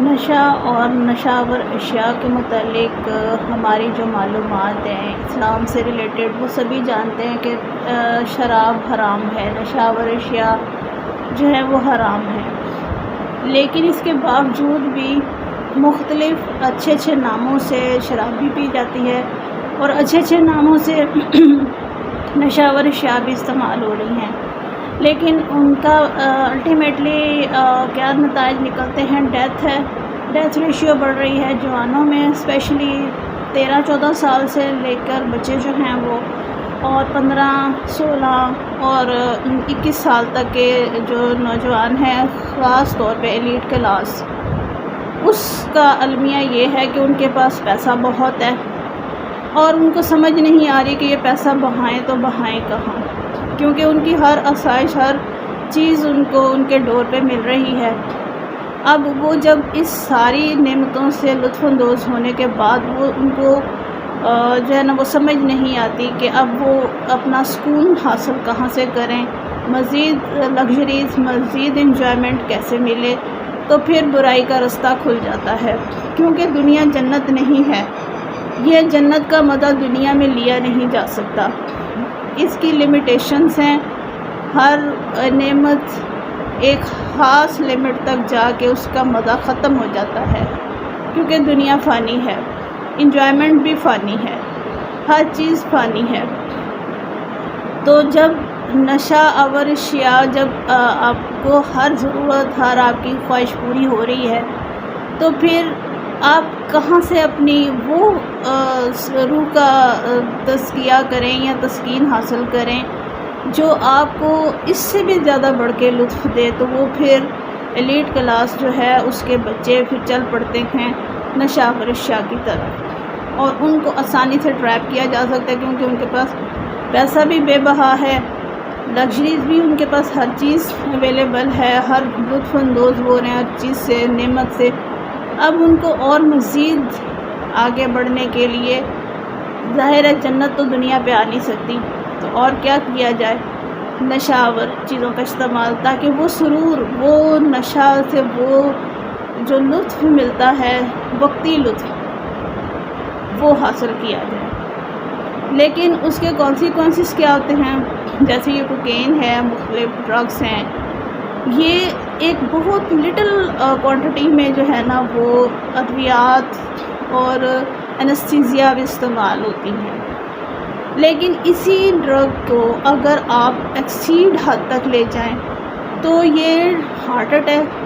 نشہ اور نشاور اشیاء کے متعلق ہماری جو معلومات ہیں اسلام سے ریلیٹڈ، وہ سبھی جانتے ہیں کہ شراب حرام ہے، نشاور اشیاء جو ہے وہ حرام ہے، لیکن اس کے باوجود بھی مختلف اچھے ناموں سے شراب بھی پی جاتی ہے اور اچھے ناموں سے نشاور اشیاء بھی استعمال ہو رہی ہیں، لیکن ان کا الٹیمیٹلی کیا نتائج نکلتے ہیں؟ ڈیتھ ریشیو بڑھ رہی ہے جوانوں میں، اسپیشلی 13-14 سال سے لے کر بچے جو ہیں وہ، اور 15-16 اور 21 سال تک کے جو نوجوان ہیں، خاص طور پہ ایلیٹ کلاس، اس کا المیہ یہ ہے کہ ان کے پاس پیسہ بہت ہے اور ان کو سمجھ نہیں آ رہی کہ یہ پیسہ بہائیں تو بہائیں کہاں، کیونکہ ان کی ہر آسائش، ہر چیز ان کو ان کے ڈور پہ مل رہی ہے۔ اب وہ جب اس ساری نعمتوں سے لطف اندوز ہونے کے بعد وہ ان کو جو ہے نا وہ سمجھ نہیں آتی کہ اب وہ اپنا سکون حاصل کہاں سے کریں، مزید لگژریز، مزید انجوائمنٹ کیسے ملے، تو پھر برائی کا رستہ کھل جاتا ہے، کیونکہ دنیا جنت نہیں ہے، یہ جنت کا مزہ دنیا میں لیا نہیں جا سکتا، اس کی لمیٹیشنز ہیں، ہر نعمت ایک خاص لمٹ تک جا کے اس کا مزہ ختم ہو جاتا ہے، کیونکہ دنیا فانی ہے، انجوائمنٹ بھی فانی ہے، ہر چیز فانی ہے۔ تو جب نشہ آور اشیاء، جب آپ کو ہر ضرورت، ہر آپ کی خواہش پوری ہو رہی ہے، تو پھر آپ کہاں سے اپنی وہ روح کا تزکیہ کریں یا تسکین حاصل کریں جو آپ کو اس سے بھی زیادہ بڑھ کے لطف دے؟ تو وہ پھر ایلیٹ کلاس جو ہے اس کے بچے پھر چل پڑتے ہیں نشہ آور اشیاء کی طرف، اور ان کو آسانی سے ٹریپ کیا جا سکتا ہے، کیونکہ ان کے پاس پیسہ بھی بے بہا ہے، لگژریز بھی ان کے پاس ہر چیز اویلیبل ہے، ہر لطف اندوز ہو رہے ہیں ہر چیز سے، نعمت سے۔ اب ان کو اور مزید آگے بڑھنے کے لیے، ظاہر ہے جنت تو دنیا پہ آ نہیں سکتی، تو اور کیا کیا جائے؟ نشہ آور چیزوں کا استعمال، تاکہ وہ سرور، وہ نشہ سے وہ جو لطف ملتا ہے، وقتی لطف، وہ حاصل کیا جائے۔ لیکن اس کے کانسیکوینسز کیا ہوتے ہیں؟ جیسے یہ کوکین ہے، مختلف ڈرگس ہیں، یہ ایک بہت لٹل کوانٹٹی میں جو ہے نا وہ ادویات اور انستھیزیا بھی استعمال ہوتی ہیں، لیکن اسی ڈرگ کو اگر آپ ایکسیڈ حد تک لے جائیں تو یہ ہارٹ اٹیک،